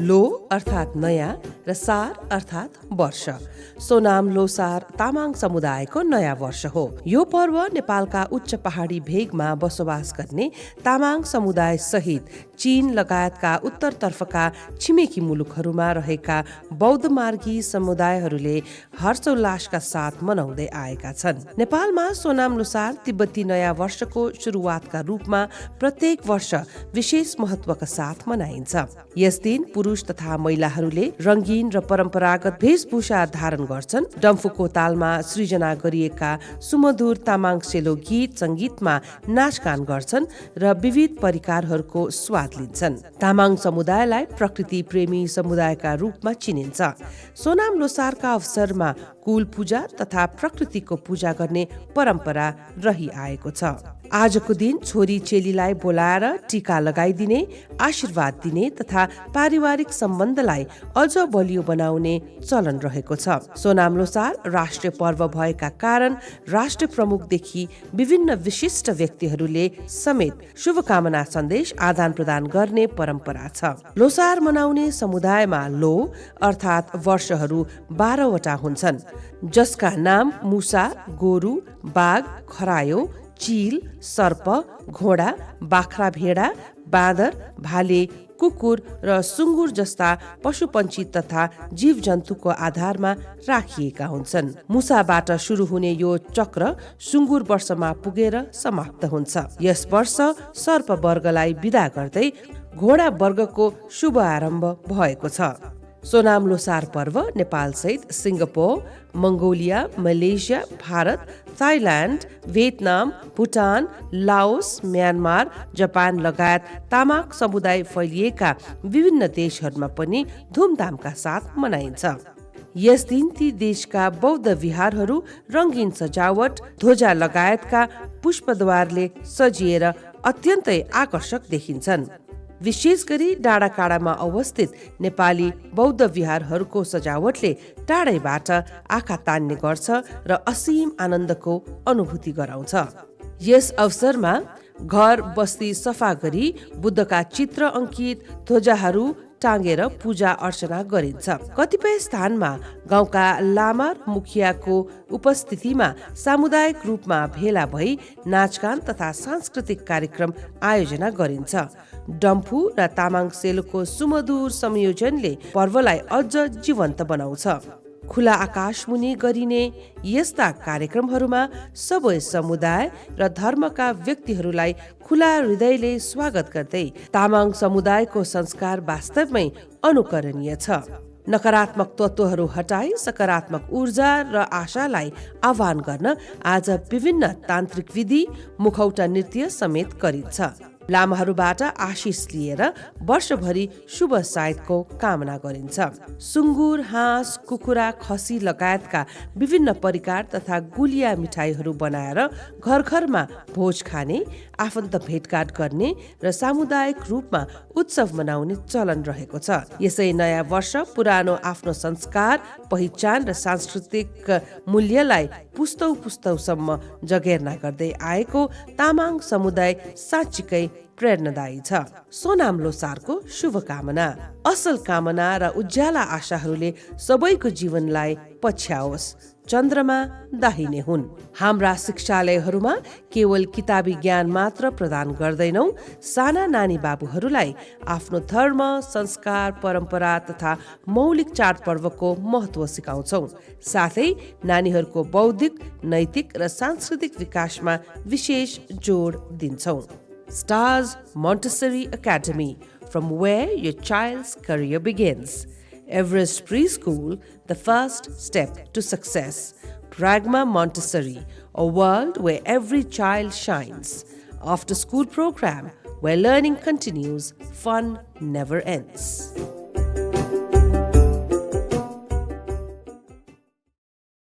लो अर्थात् नयाँ र सार अर्थात् वर्ष। सोनाम लोसार तामाङ समुदायको नयाँ वर्ष हो। यो पर्व नेपालका उच्च पहाडी भेगमा बसोबास गर्ने तामाङ समुदाय सहित चीन लगायतका उत्तरतर्फका छिमेकी मुलुकहरूमा रहेका बौद्ध मार्गी समुदायहरूले हर्षोल्लासका साथ मनाउँदै आएका छन्। नेपालमा सोनाम लोसार तिब्बती नयाँ वर्षको सुरुवातका रूपमा प्रत्येक वर्ष विशेष महत्वका साथ मनाइन्छ। यस दिन पुरुष तथा महिलाहरूले रंगीन र परम्परागत वेशभूषा धारण गर्छन्। डम्फुको तालमा सृजना गरिएका सुमधुर तामाङ सेलो गीत संगीतमा नाचगान गर्छन् र विविध परिकारहरूको स्वाद लिन्छन्। तामाङ समुदायलाई प्रकृति प्रेमी समुदायका रूपमा चिनिन्छ। सोनाम लोसारका अवसरमा कुल पूजा तथा प्रकृतिको पूजा गर्ने परम्परा रहिआएको छ। आजको दिन छोरी चेलीलाई बोलाएर टीका लगाइदिने, आशीर्वाद दिने तथा पारिवारिक सम्बन्धलाई अझ बलियो बनाउने चलन रहेको छ। सोनाम लोसार राष्ट्रिय पर्व भएका कारण राष्ट्र प्रमुखदेखि विभिन्न विशिष्ट व्यक्तिहरूले समेत शुभकामना सन्देश आदान प्रदान गर्ने परम्परा छ। लोसार मनाउने समुदायमा लो अर्थात् वर्षहरू 12 वटा हुन्छन्, जसका नाम मुसा, गोरु, बाघ, खरायो, चील, सर्प, घोडा, बाख्रा, भेडा, बाँदर, भाले, कुकुर र सुँगुर जस्ता पशुपन्छी तथा जीव जन्तुको आधारमा राखिएका हुन्छन्। मुसाबाट सुरु हुने यो चक्र सुँगुर वर्षमा पुगेर समाप्त हुन्छ। यस वर्ष सर्प वर्गलाई विदा गर्दै घोडा वर्गको शुभ आरम्भ भएको छ। सोनाम लोसार पर्व नेपाल सहित Singapore, Mongolia, Malaysia, Bharat, Thailand, Vietnam, Bhutan, Laos, Myanmar, Japan लगायत तामाङ समुदाय फैलिएका विभिन्न देशहरूमा पनि धुमधामका साथ मनाइन्छ। यस दिन ती देशका बौद्ध विहारहरू रंगीन सजावट, ध्वजा लगायतका पुष्पद्वारले सजिएर अत्यन्तै आकर्षक देखिन्छन्। विशेष गरी डाँडाकाँडामा अवस्थित नेपाली बौद्ध विहारहरूको सजावटले टाढैबाट आँखा तान्ने गर्छ र असीम आनन्दको अनुभूति गराउँछ। यस अवसरमा घर बस्ती सफा गरी बुद्धका चित्र अंकित ध्वजाहरू टाँगेर पूजा अर्चना गरिन्छ। कतिपय स्थानमा गाउँका लामा मुखियाको उपस्थितिमा सामुदायिक रूपमा भेला भई नाचगान तथा सांस्कृतिक कार्यक्रम आयोजना गरिन्छ। डम्फु र तामाङ सेलोको सुमधुर संयोजनले पर्वलाई अझ जीवन्त बनाउँछ। खुला आकाश मुनि गरिने यस्ता कार्यक्रमहरूमा सबै समुदाय र धर्मका व्यक्तिहरूलाई खुला हृदयले स्वागत गर्दै तामाङ समुदायको संस्कार वास्तवमै अनुकरणीय छ। नकारात्मक तत्त्वहरू हटाई सकारात्मक ऊर्जा र आशालाई आह्वान गर्न आज विभिन्न तान्त्रिक विधि, मुखौटा नृत्य समेत गरिन्छ। लामाहरूबाट आशिष लिएर वर्षभरि शुभ सायदको कामना गरिन्छ। सुँगुर, हाँस, कुखुरा, खसी लगायतका विभिन्न परिकार तथा गुलिया मिठाईहरू बनाएर घर घरमा भोज खाने, आफन्त भेटघाट गर्ने र सामुदायिक रूपमा उत्सव मनाउने चलन रहेको छ। यसै नयाँ वर्ष पुरानो आफ्नो संस्कार, पहिचान र सांस्कृतिक मूल्यलाई पुस्तौ पुस्तौसम्म जगेर्ना गर्दै आएको तामाङ समुदाय साँच्चीकै प्रेरणादायी छ। सोनाम लोसारको शुभकामना, असल कामना र उज्याला आशाहरूले सबैको जीवनलाई पछ्याओस्। चन्द्रमा दाहिने हुन्। हाम्रा शिक्षालयहरूमा केवल किताबी ज्ञान मात्र प्रदान गर्दैनौ, साना नानी बाबुहरूलाई आफ्नो धर्म, संस्कार, परम्परा तथा मौलिक चाडपर्वको महत्व सिकाउँछौ। साथै नानीहरूको बौद्धिक, नैतिक र सांस्कृतिक विकासमा विशेष जोड दिन्छौ। Stars Montessori Academy, from where your child's career begins. Everest Preschool, the first step to success. Pragma Montessori, a world where every child shines. After school program, where learning continues, fun never ends.